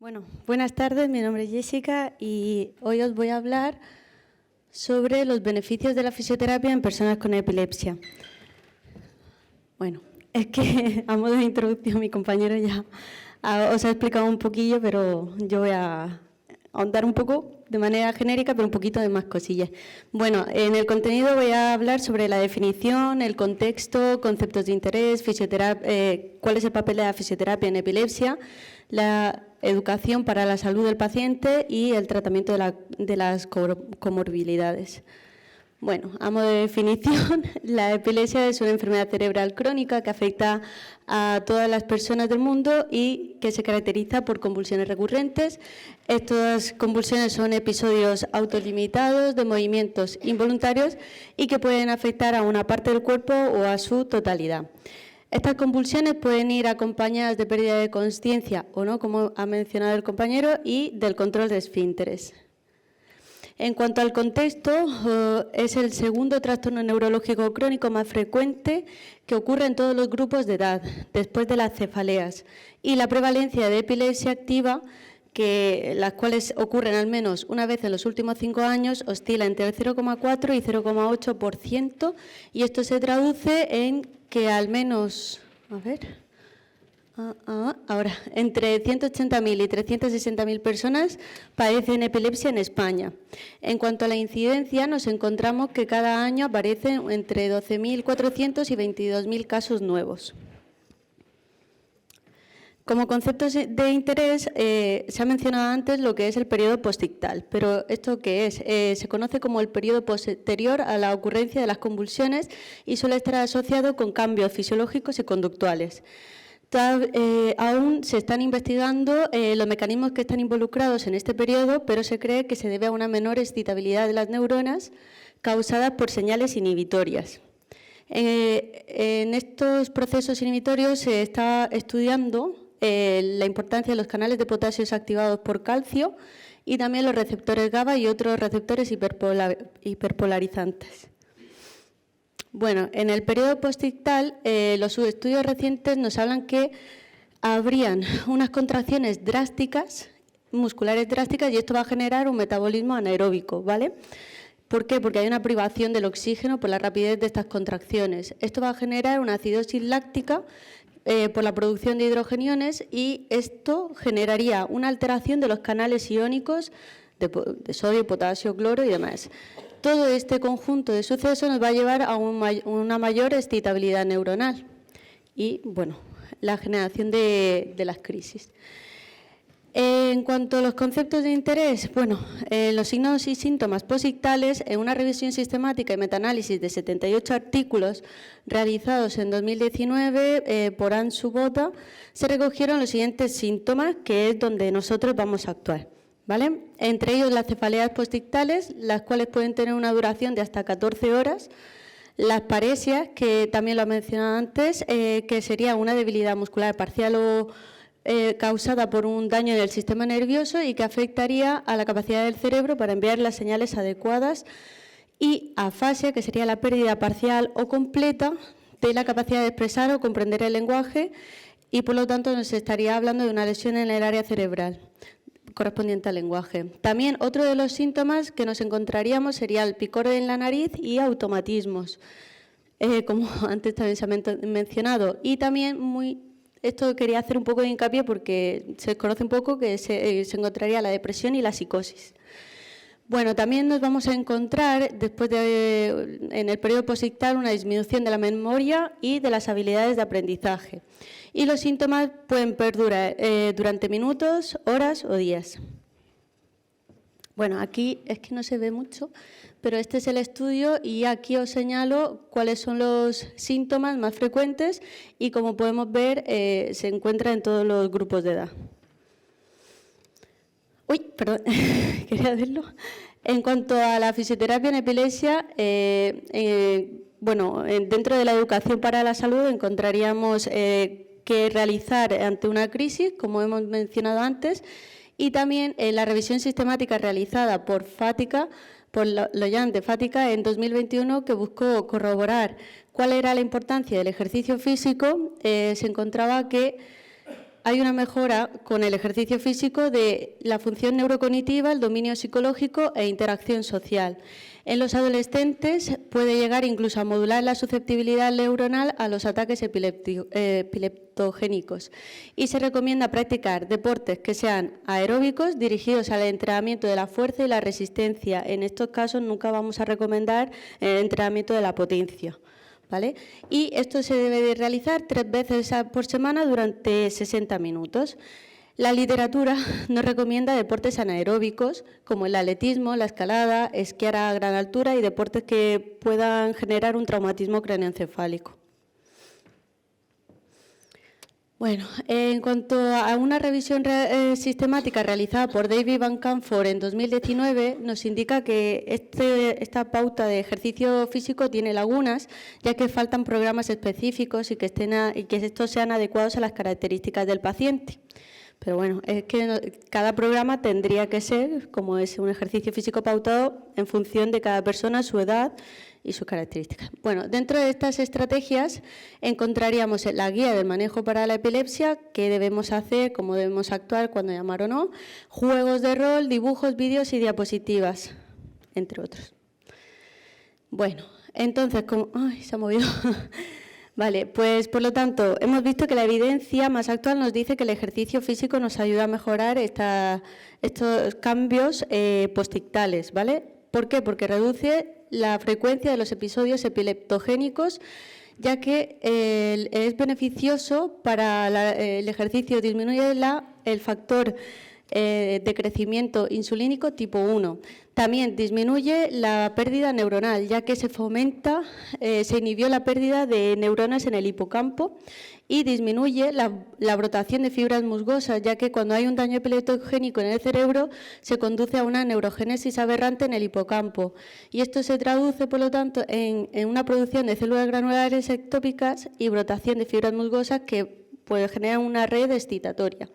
Bueno, buenas tardes, mi nombre es Jessica y hoy os voy a hablar sobre los beneficios de la fisioterapia en personas con epilepsia. Bueno, es que a modo de introducción mi compañero ya os ha explicado un poquillo, pero yo voy a ahondar un poco de manera genérica, pero un poquito de más cosillas. Bueno, en el contenido voy a hablar sobre la definición, el contexto, conceptos de interés, cuál es el papel de la fisioterapia en epilepsia, la educación para la salud del paciente y el tratamiento de las comorbilidades. Bueno, a modo de definición, la epilepsia es una enfermedad cerebral crónica que afecta a todas las personas del mundo y que se caracteriza por convulsiones recurrentes. Estas convulsiones son episodios autolimitados de movimientos involuntarios y que pueden afectar a una parte del cuerpo o a su totalidad. Estas convulsiones pueden ir acompañadas de pérdida de consciencia o no, como ha mencionado el compañero, y del control de esfínteres. En cuanto al contexto, es el segundo trastorno neurológico crónico más frecuente que ocurre en todos los grupos de edad, después de las cefaleas. Y la prevalencia de epilepsia activa, las cuales ocurren al menos una vez en los últimos 5 años, oscila entre el 0,4 y 0,8%, y esto se traduce en que al menos, ahora, entre 180.000 y 360.000 personas padecen epilepsia en España. En cuanto a la incidencia, nos encontramos que cada año aparecen entre 12.400 y 22.000 casos nuevos. Como conceptos de interés, se ha mencionado antes lo que es el periodo postictal, pero ¿esto qué es? Se conoce como el periodo posterior a la ocurrencia de las convulsiones y suele estar asociado con cambios fisiológicos y conductuales. Aún se están investigando los mecanismos que están involucrados en este periodo, pero se cree que se debe a una menor excitabilidad de las neuronas causadas por señales inhibitorias. En estos procesos inhibitorios se está estudiando la importancia de los canales de potasio activados por calcio y también los receptores GABA y otros receptores hiperpolarizantes. Bueno, en el periodo postictal, los estudios recientes nos hablan que habrían unas contracciones drásticas, musculares drásticas, y esto va a generar un metabolismo anaeróbico, ¿vale? ¿Por qué? Porque hay una privación del oxígeno por la rapidez de estas contracciones. Esto va a generar una acidosis láctica por la producción de hidrogeniones y esto generaría una alteración de los canales iónicos de sodio, potasio, cloro y demás. Todo este conjunto de sucesos nos va a llevar a una mayor excitabilidad neuronal y, bueno, la generación de las crisis. En cuanto a los conceptos de interés, bueno, los signos y síntomas posictales, en una revisión sistemática y metaanálisis de 78 artículos realizados en 2019 por Ansu Bota, se recogieron los siguientes síntomas, que es donde nosotros vamos a actuar, ¿vale? Entre ellos las cefaleas postictales, las cuales pueden tener una duración de hasta 14 horas, las paresias, que también lo he mencionado antes, que sería una debilidad muscular parcial o causada por un daño en el sistema nervioso y que afectaría a la capacidad del cerebro para enviar las señales adecuadas, y afasia, que sería la pérdida parcial o completa de la capacidad de expresar o comprender el lenguaje y, por lo tanto, nos estaría hablando de una lesión en el área cerebral correspondiente al lenguaje. También otro de los síntomas que nos encontraríamos sería el picor en la nariz y automatismos, como antes también se ha mencionado, y también esto quería hacer un poco de hincapié porque se conoce un poco que se encontraría la depresión y la psicosis. Bueno, también nos vamos a encontrar en el periodo posictal una disminución de la memoria y de las habilidades de aprendizaje. Y los síntomas pueden perdurar durante minutos, horas o días. Bueno, aquí es que no se ve mucho, pero este es el estudio y aquí os señalo cuáles son los síntomas más frecuentes y, como podemos ver, se encuentra en todos los grupos de edad. Uy, perdón, quería verlo. En cuanto a la fisioterapia en epilepsia, dentro de la educación para la salud encontraríamos que realizar ante una crisis, como hemos mencionado antes, y también la revisión sistemática realizada por Fática, por Loyan de Fática en 2021, que buscó corroborar cuál era la importancia del ejercicio físico, se encontraba que hay una mejora con el ejercicio físico de la función neurocognitiva, el dominio psicológico e interacción social. En los adolescentes puede llegar incluso a modular la susceptibilidad neuronal a los ataques epileptogénicos y se recomienda practicar deportes que sean aeróbicos dirigidos al entrenamiento de la fuerza y la resistencia. En estos casos nunca vamos a recomendar el entrenamiento de la potencia, ¿vale? Y esto se debe de realizar 3 veces por semana durante 60 minutos. La literatura nos recomienda deportes anaeróbicos como el atletismo, la escalada, esquiar a gran altura y deportes que puedan generar un traumatismo craneoencefálico. Bueno, en cuanto a una revisión sistemática realizada por David Van Camford en 2019, nos indica que esta pauta de ejercicio físico tiene lagunas, ya que faltan programas específicos y que estos sean adecuados a las características del paciente. Pero bueno, es que cada programa tendría que ser, como es un ejercicio físico pautado, en función de cada persona, su edad y sus características. Bueno, dentro de estas estrategias encontraríamos la guía del manejo para la epilepsia, qué debemos hacer, cómo debemos actuar, cuándo llamar o no, juegos de rol, dibujos, vídeos y diapositivas, entre otros. Bueno, entonces, ¡ay, se ha movido! Vale, pues por lo tanto, hemos visto que la evidencia más actual nos dice que el ejercicio físico nos ayuda a mejorar estos cambios postictales, ¿vale? ¿Por qué? Porque reduce la frecuencia de los episodios epileptogénicos, ya que es beneficioso para el ejercicio, disminuye el factor de crecimiento insulínico tipo 1. También disminuye la pérdida neuronal, ya que se inhibió la pérdida de neuronas en el hipocampo y disminuye la brotación de fibras musgosas, ya que cuando hay un daño epileptogénico en el cerebro se conduce a una neurogénesis aberrante en el hipocampo. Y esto se traduce, por lo tanto, en una producción de células granulares ectópicas y brotación de fibras musgosas que puede generar una red excitatoria.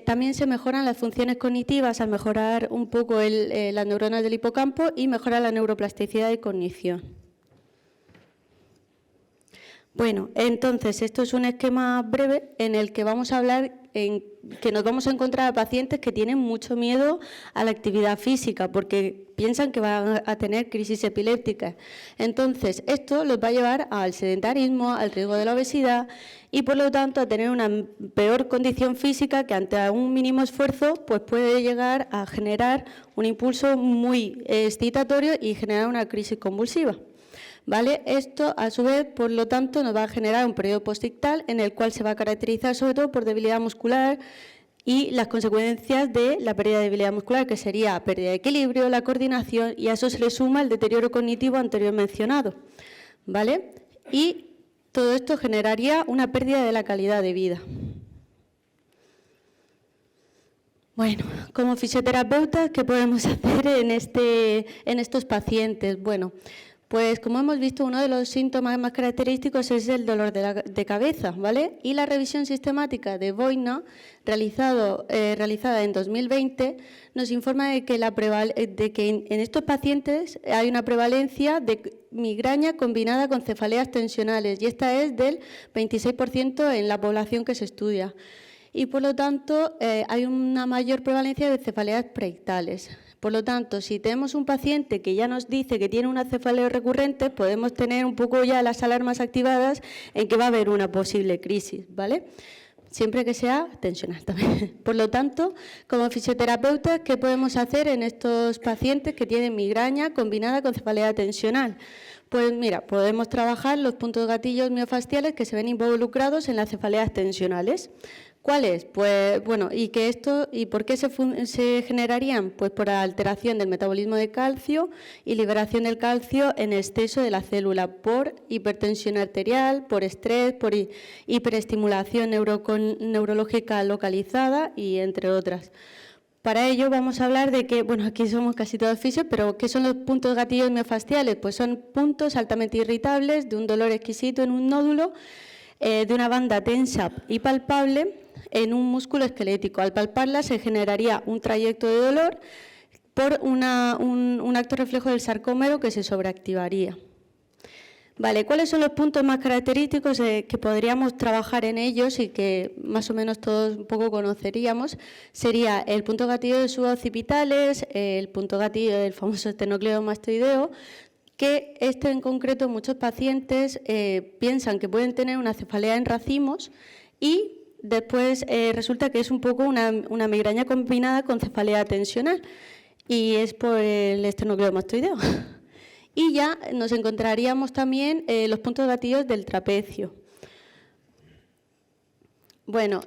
También se mejoran las funciones cognitivas al mejorar un poco las neuronas del hipocampo y mejora la neuroplasticidad y cognición. Bueno, entonces esto es un esquema breve en el que vamos a hablar que nos vamos a encontrar a pacientes que tienen mucho miedo a la actividad física porque piensan que van a tener crisis epilépticas. Entonces, esto los va a llevar al sedentarismo, al riesgo de la obesidad y, por lo tanto, a tener una peor condición física que ante un mínimo esfuerzo pues puede llegar a generar un impulso muy excitatorio y generar una crisis convulsiva. ¿Vale? Esto, a su vez, por lo tanto, nos va a generar un periodo postictal en el cual se va a caracterizar sobre todo por debilidad muscular y las consecuencias de la pérdida de debilidad muscular, que sería pérdida de equilibrio, la coordinación, y a eso se le suma el deterioro cognitivo anterior mencionado. ¿Vale? Y todo esto generaría una pérdida de la calidad de vida. Bueno, como fisioterapeutas, ¿qué podemos hacer en estos pacientes? Bueno, pues como hemos visto, uno de los síntomas más característicos es el dolor de cabeza, ¿vale? Y la revisión sistemática de Boina, realizada en 2020, nos informa de que en estos pacientes hay una prevalencia de migraña combinada con cefaleas tensionales, y esta es del 26% en la población que se estudia. Y por lo tanto, hay una mayor prevalencia de cefaleas preictales. Por lo tanto, si tenemos un paciente que ya nos dice que tiene una cefalea recurrente, podemos tener un poco ya las alarmas activadas en que va a haber una posible crisis, ¿vale? Siempre que sea tensional también. Por lo tanto, como fisioterapeutas, ¿qué podemos hacer en estos pacientes que tienen migraña combinada con cefalea tensional? Pues mira, podemos trabajar los puntos gatillos miofasciales que se ven involucrados en las cefaleas tensionales. ¿Cuáles? Pues bueno, ¿y por qué se generarían? Pues por la alteración del metabolismo de calcio y liberación del calcio en exceso de la célula, por hipertensión arterial, por estrés, por hiperestimulación neurológica localizada y entre otras. Para ello vamos a hablar de que, bueno, aquí somos casi todos fisios, pero ¿qué son los puntos gatillos miofasciales? Pues son puntos altamente irritables de un dolor exquisito en un nódulo, de una banda tensa y palpable en un músculo esquelético. Al palparla se generaría un trayecto de dolor por un acto reflejo del sarcómero que se sobreactivaría. Vale, ¿cuáles son los puntos más característicos que podríamos trabajar en ellos y que más o menos todos un poco conoceríamos? Sería el punto gatillo de suboccipitales, el punto gatillo del famoso esternocleidomastoideo, que en concreto muchos pacientes piensan que pueden tener una cefalea en racimos y después resulta que es un poco una migraña combinada con cefalea tensional y es por el esternocleidomastoideo. Y ya nos encontraríamos también los puntos gatillos del trapecio. Bueno,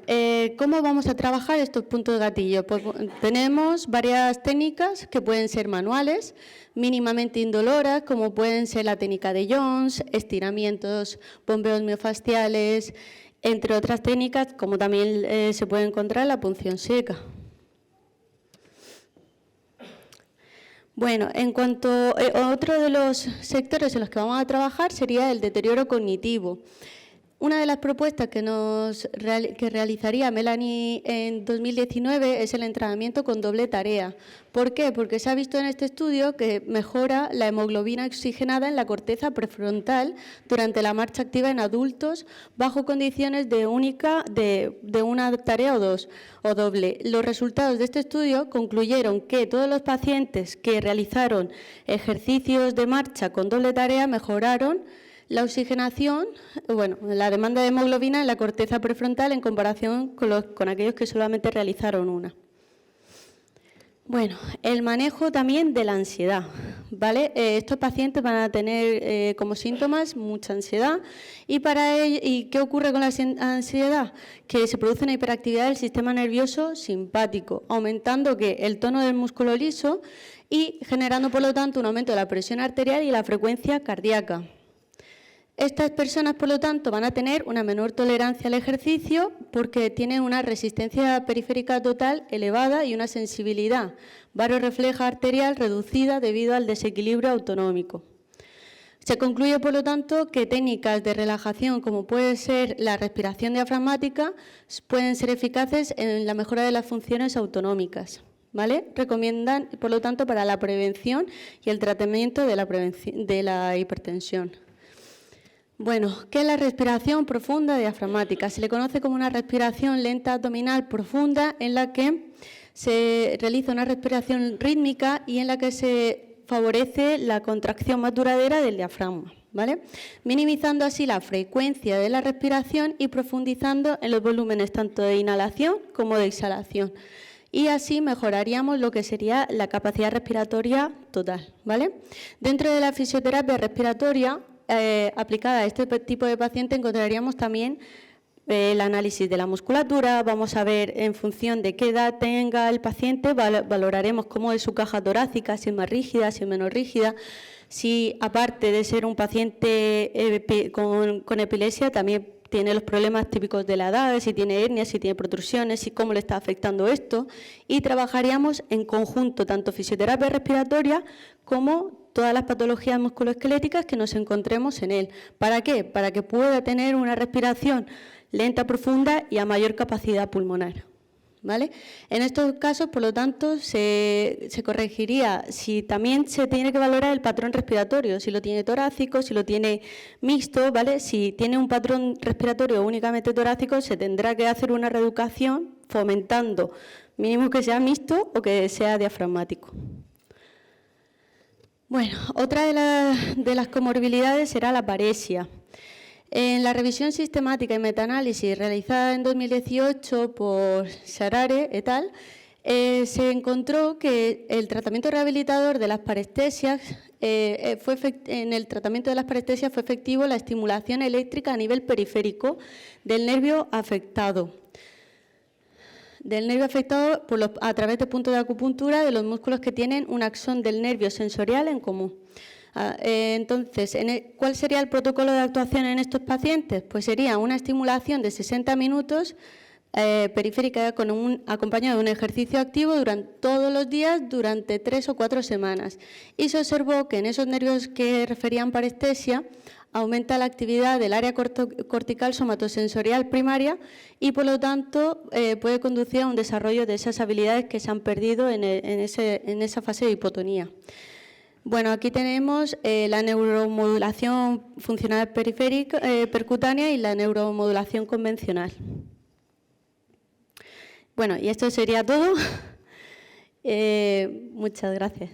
¿cómo vamos a trabajar estos puntos gatillo? Pues tenemos varias técnicas que pueden ser manuales, mínimamente indoloras, como pueden ser la técnica de Jones, estiramientos, bombeos miofasciales, entre otras técnicas, como también se puede encontrar la punción seca. Bueno, en cuanto a otro de los sectores en los que vamos a trabajar sería el deterioro cognitivo. Una de las propuestas que realizaría Melanie en 2019 es el entrenamiento con doble tarea. ¿Por qué? Porque se ha visto en este estudio que mejora la hemoglobina oxigenada en la corteza prefrontal durante la marcha activa en adultos bajo condiciones de una tarea o dos o doble. Los resultados de este estudio concluyeron que todos los pacientes que realizaron ejercicios de marcha con doble tarea mejoraron la oxigenación, la demanda de hemoglobina en la corteza prefrontal en comparación con aquellos que solamente realizaron una. Bueno, el manejo también de la ansiedad, ¿vale? Estos pacientes van a tener como síntomas mucha ansiedad y ¿qué ocurre con la ansiedad? Que se produce una hiperactividad del sistema nervioso simpático, aumentando el tono del músculo liso y generando, por lo tanto, un aumento de la presión arterial y la frecuencia cardíaca. Estas personas, por lo tanto, van a tener una menor tolerancia al ejercicio porque tienen una resistencia periférica total elevada y una sensibilidad barorrefleja arterial reducida debido al desequilibrio autonómico. Se concluye, por lo tanto, que técnicas de relajación, como puede ser la respiración diafragmática, pueden ser eficaces en la mejora de las funciones autonómicas, ¿vale? Recomiendan, por lo tanto, para la prevención y el tratamiento de la hipertensión. Bueno, ¿qué es la respiración profunda diafragmática? Se le conoce como una respiración lenta abdominal profunda en la que se realiza una respiración rítmica y en la que se favorece la contracción más duradera del diafragma, ¿vale? Minimizando así la frecuencia de la respiración y profundizando en los volúmenes tanto de inhalación como de exhalación. Y así mejoraríamos lo que sería la capacidad respiratoria total, ¿vale? Dentro de la fisioterapia respiratoria aplicada a este tipo de paciente encontraríamos también el análisis de la musculatura. Vamos a ver en función de qué edad tenga el paciente, valoraremos cómo es su caja torácica, si es más rígida, si es menos rígida, si aparte de ser un paciente con epilepsia también tiene los problemas típicos de la edad, si tiene hernias, si tiene protrusiones, y cómo le está afectando esto. Y trabajaríamos en conjunto tanto fisioterapia respiratoria como todas las patologías musculoesqueléticas que nos encontremos en él. ¿Para qué? Para que pueda tener una respiración lenta, profunda y a mayor capacidad pulmonar, ¿vale? En estos casos, por lo tanto, se corregiría si también se tiene que valorar el patrón respiratorio, si lo tiene torácico, si lo tiene mixto, ¿vale? Si tiene un patrón respiratorio únicamente torácico, se tendrá que hacer una reeducación fomentando mínimo que sea mixto o que sea diafragmático. Bueno, otra de las comorbilidades será la paresia. En la revisión sistemática y metaanálisis realizada en 2018 por Sharare et al., se encontró que el tratamiento rehabilitador de las parestesias, en el tratamiento de las parestesias fue efectivo la estimulación eléctrica a nivel periférico del nervio afectado. A través de puntos de acupuntura de los músculos que tienen un axón del nervio sensorial en común. Entonces, ¿cuál sería el protocolo de actuación en estos pacientes? Pues sería una estimulación de 60 minutos periférica acompañada de un ejercicio activo todos los días durante 3 o 4 semanas. Y se observó que en esos nervios que referían parestesia aumenta la actividad del área cortical somatosensorial primaria y, por lo tanto, puede conducir a un desarrollo de esas habilidades que se han perdido en esa fase de hipotonía. Bueno, aquí tenemos la neuromodulación funcional periférica, percutánea y la neuromodulación convencional. Bueno, y esto sería todo. Muchas gracias.